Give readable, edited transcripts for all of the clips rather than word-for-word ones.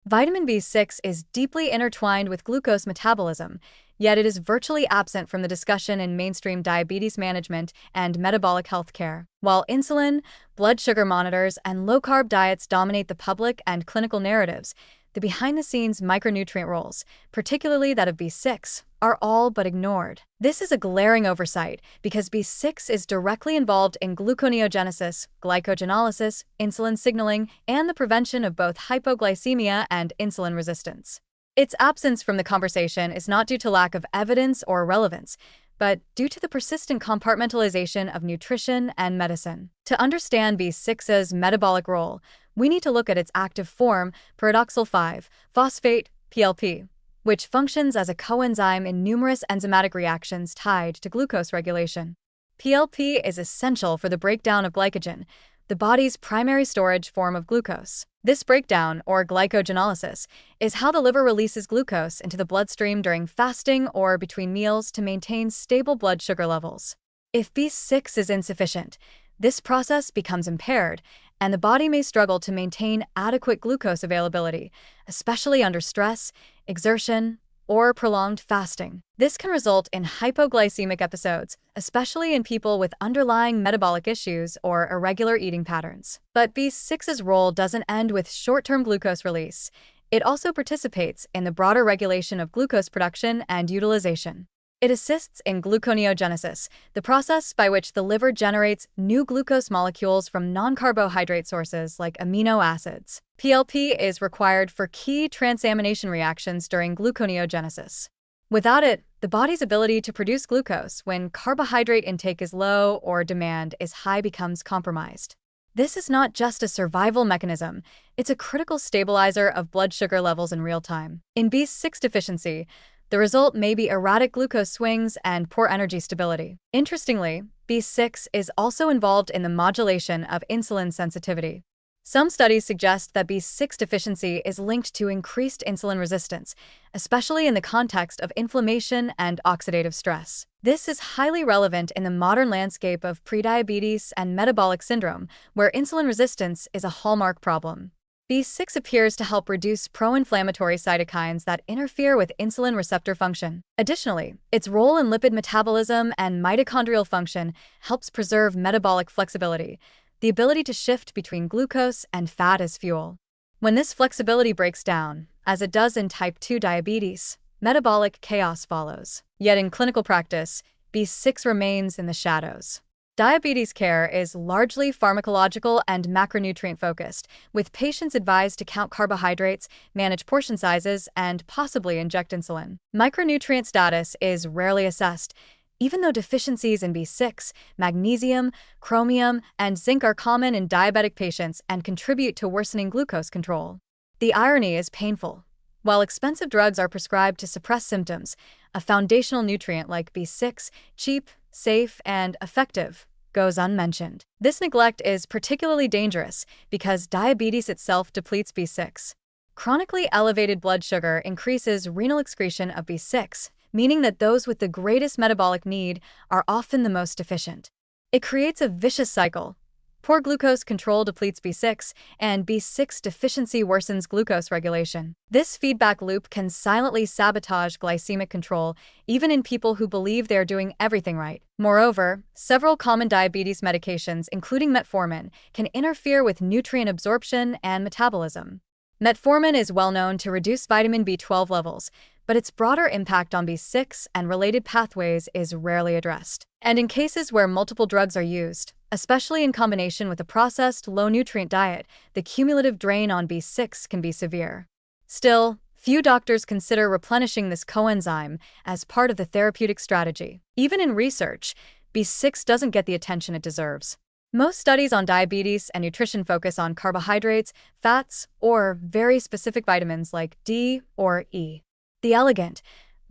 Vitamin B6 is deeply intertwined with glucose metabolism, yet it is virtually absent from the discussion in mainstream diabetes management and metabolic health care. While insulin, blood sugar monitors, and low-carb diets dominate the public and clinical narratives, the behind-the-scenes micronutrient roles, particularly that of B6, are all but ignored. This is a glaring oversight because B6 is directly involved in gluconeogenesis, glycogenolysis, insulin signaling, and the prevention of both hypoglycemia and insulin resistance. Its absence from the conversation is not due to lack of evidence or relevance, but due to the persistent compartmentalization of nutrition and medicine. To understand B6's metabolic role, we need to look at its active form, pyridoxal 5-phosphate (PLP), which functions as a coenzyme in numerous enzymatic reactions tied to glucose regulation. PLP is essential for the breakdown of glycogen, the body's primary storage form of glucose. This breakdown, or glycogenolysis, is how the liver releases glucose into the bloodstream during fasting or between meals to maintain stable blood sugar levels. If B6 is insufficient, this process becomes impaired, and the body may struggle to maintain adequate glucose availability, especially under stress, exertion, or prolonged fasting. This can result in hypoglycemic episodes, especially in people with underlying metabolic issues or irregular eating patterns. But B6's role doesn't end with short-term glucose release. It also participates in the broader regulation of glucose production and utilization. It assists in gluconeogenesis, the process by which the liver generates new glucose molecules from non-carbohydrate sources like amino acids. PLP is required for key transamination reactions during gluconeogenesis. Without it, the body's ability to produce glucose when carbohydrate intake is low or demand is high becomes compromised. This is not just a survival mechanism, it's a critical stabilizer of blood sugar levels in real time. In B6 deficiency, the result may be erratic glucose swings and poor energy stability. Interestingly, B6 is also involved in the modulation of insulin sensitivity. Some studies suggest that B6 deficiency is linked to increased insulin resistance, especially in the context of inflammation and oxidative stress. This is highly relevant in the modern landscape of prediabetes and metabolic syndrome, where insulin resistance is a hallmark problem. B6 appears to help reduce pro-inflammatory cytokines that interfere with insulin receptor function. Additionally, its role in lipid metabolism and mitochondrial function helps preserve metabolic flexibility, the ability to shift between glucose and fat as fuel. When this flexibility breaks down, as it does in type 2 diabetes, metabolic chaos follows. Yet in clinical practice, B6 remains in the shadows. Diabetes care is largely pharmacological and macronutrient-focused, with patients advised to count carbohydrates, manage portion sizes, and possibly inject insulin. Micronutrient status is rarely assessed, even though deficiencies in B6, magnesium, chromium, and zinc are common in diabetic patients and contribute to worsening glucose control. The irony is painful. While expensive drugs are prescribed to suppress symptoms, a foundational nutrient like B6, cheap, safe, and effective, goes unmentioned. This neglect is particularly dangerous because diabetes itself depletes B6. Chronically elevated blood sugar increases renal excretion of B6, meaning that those with the greatest metabolic need are often the most deficient. It creates a vicious cycle. Poor glucose control depletes B6, and B6 deficiency worsens glucose regulation. This feedback loop can silently sabotage glycemic control, even in people who believe they are doing everything right. Moreover, several common diabetes medications, including metformin, can interfere with nutrient absorption and metabolism. Metformin is well known to reduce vitamin B12 levels, but its broader impact on B6 and related pathways is rarely addressed. And in cases where multiple drugs are used, especially in combination with a processed, low-nutrient diet, the cumulative drain on B6 can be severe. Still, few doctors consider replenishing this coenzyme as part of the therapeutic strategy. Even in research, B6 doesn't get the attention it deserves. Most studies on diabetes and nutrition focus on carbohydrates, fats, or very specific vitamins like D or E. The elegant,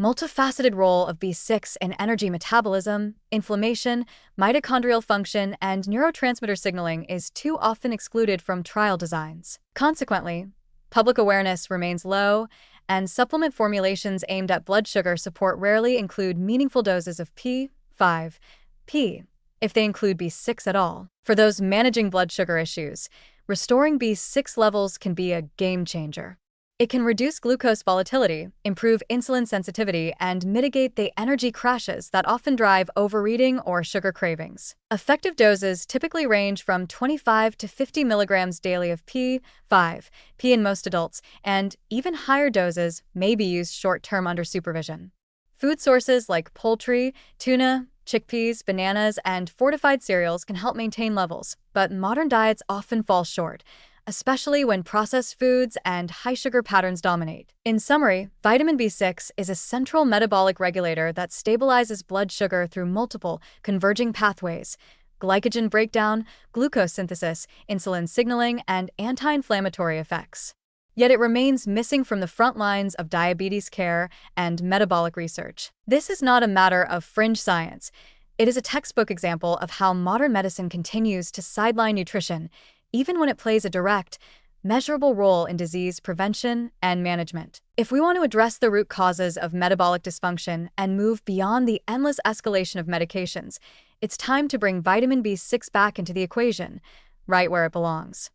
multifaceted role of B6 in energy metabolism, inflammation, mitochondrial function, and neurotransmitter signaling is too often excluded from trial designs. Consequently, public awareness remains low, and supplement formulations aimed at blood sugar support rarely include meaningful doses of P5P, if they include B6 at all. For those managing blood sugar issues, restoring B6 levels can be a game changer. It can reduce glucose volatility, improve insulin sensitivity, and mitigate the energy crashes that often drive overeating or sugar cravings. Effective doses typically range from 25 to 50 milligrams daily of P5P in most adults, and even higher doses may be used short-term under supervision. Food sources like poultry, tuna, chickpeas, bananas, and fortified cereals can help maintain levels, but modern diets often fall short, especially when processed foods and high-sugar patterns dominate. In summary, vitamin B6 is a central metabolic regulator that stabilizes blood sugar through multiple converging pathways: glycogen breakdown, glucose synthesis, insulin signaling, and anti-inflammatory effects. Yet it remains missing from the front lines of diabetes care and metabolic research. This is not a matter of fringe science. It is a textbook example of how modern medicine continues to sideline nutrition, even when it plays a direct, measurable role in disease prevention and management. If we want to address the root causes of metabolic dysfunction and move beyond the endless escalation of medications, it's time to bring vitamin B6 back into the equation, right where it belongs.